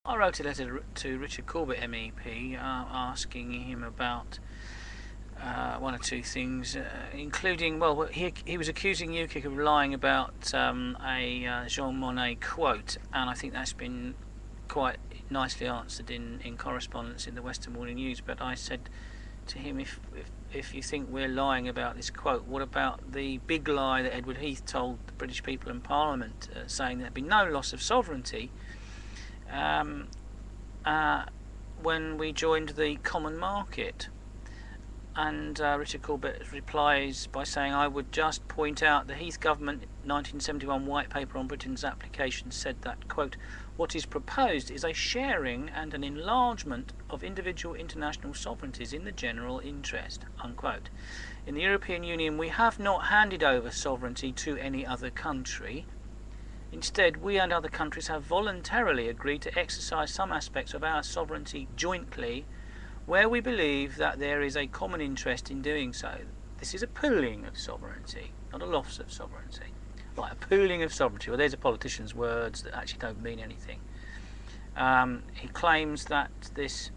I wrote a letter to Richard Corbett MEP asking him about one or two things, including, well, he was accusing UKIP of lying about a Jean Monnet quote, and I think that's been quite nicely answered in correspondence in the Western Morning News. But I said to him, if you think we're lying about this quote, what about the big lie that Edward Heath told the British people in Parliament, saying there'd be no loss of sovereignty when we joined the common market? And Richard Corbett replies by saying, I would just point out the Heath government 1971 white paper on Britain's application said that, quote, what is proposed is a sharing and an enlargement of individual international sovereignties in the general interest, unquote. In the European Union we have not handed over sovereignty to any other country. Instead, we and other countries have voluntarily agreed to exercise some aspects of our sovereignty jointly where we believe that there is a common interest in doing so. This is a pooling of sovereignty, not a loss of sovereignty. Like a pooling of sovereignty. Well, there's a politician's words that actually don't mean anything. He claims that this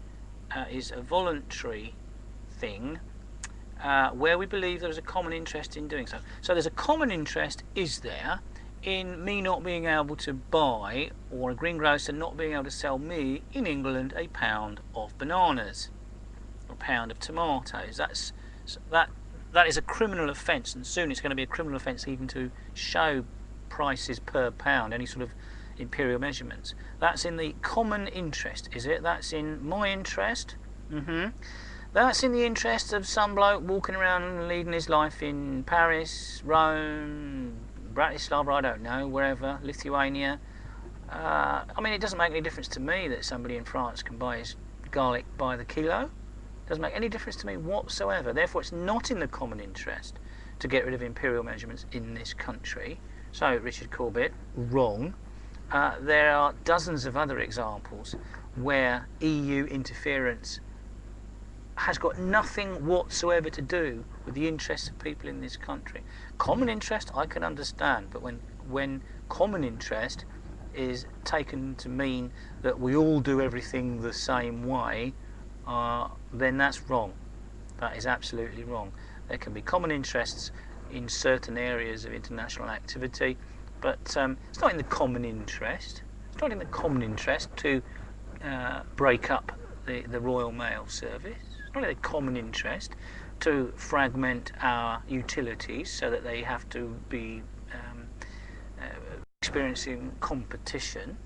is a voluntary thing where we believe there is a common interest in doing so. So there's a common interest, is there, in me not being able to buy, or a greengrocer not being able to sell me in England a pound of bananas or a pound of tomatoes. That is a criminal offence, and soon it's going to be a criminal offence even to show prices per pound, any sort of imperial measurements. That's in the common interest, is it? That's in my interest. That's in the interest of some bloke walking around and leading his life in Paris, Rome, Bratislava, I don't know, wherever, Lithuania. I mean, it doesn't make any difference to me that somebody in France can buy his garlic by the kilo. It doesn't make any difference to me whatsoever. Therefore, it's not in the common interest to get rid of imperial measurements in this country. So, Richard Corbett, wrong. There are dozens of other examples where EU interference has got nothing whatsoever to do with the interests of people in this country. Common interest I can understand, but when common interest is taken to mean that we all do everything the same way, then that's wrong. That is absolutely wrong. There can be common interests in certain areas of international activity, but it's not in the common interest. It's not in the common interest to break up the Royal Mail Service. It's not in the common interest to fragment our utilities so that they have to be experiencing competition.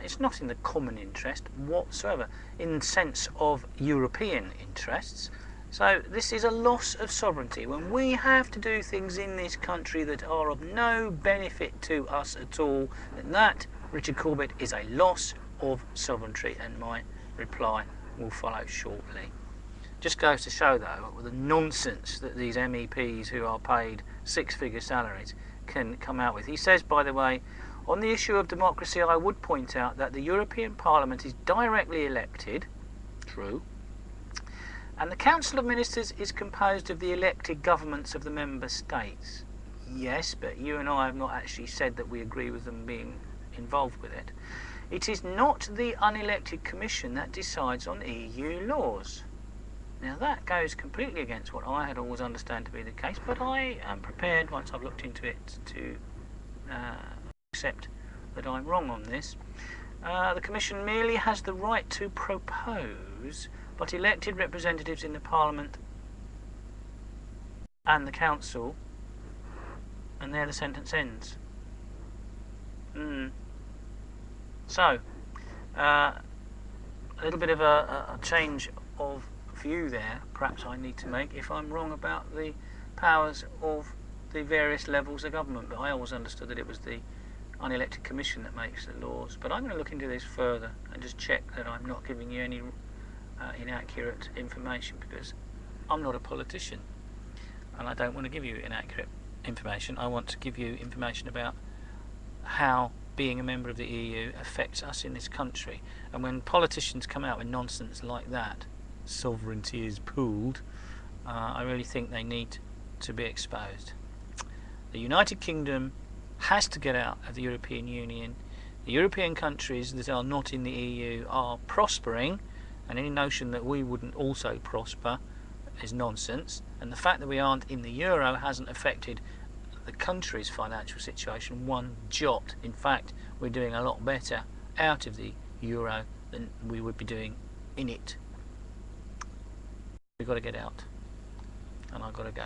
It's not in the common interest whatsoever in the sense of European interests. So this is a loss of sovereignty. When we have to do things in this country that are of no benefit to us at all, then that, Richard Corbett, is a loss of sovereignty, and my reply will follow shortly. Just goes to show, though, the nonsense that these MEPs who are paid six-figure salaries can come out with. He says, by the way, on the issue of democracy, I would point out that the European Parliament is directly elected, true, and the Council of Ministers is composed of the elected governments of the member states. Yes, but you and I have not actually said that we agree with them being involved with it. It is not the unelected Commission that decides on EU laws. Now that goes completely against what I had always understood to be the case, but I am prepared, once I've looked into it, to accept that I'm wrong on this. The Commission merely has the right to propose, but elected representatives in the Parliament and the Council, and there the sentence ends. So, a little bit of a change of view there, perhaps I need to make, if I'm wrong about the powers of the various levels of government, but I always understood that it was the unelected Commission that makes the laws. But I'm going to look into this further and just check that I'm not giving you any inaccurate information, because I'm not a politician and I don't want to give you inaccurate information. I want to give you information about how being a member of the EU affects us in this country. And when politicians come out with nonsense like that, sovereignty is pooled, I really think they need to be exposed. The United Kingdom has to get out of the European Union The European countries that are not in the EU are prospering, and any notion that we wouldn't also prosper is nonsense. And the fact that we aren't in the euro hasn't affected the country's financial situation one jot. In fact, we're doing a lot better out of the euro than we would be doing in it. We've got to get out, and I've got to go.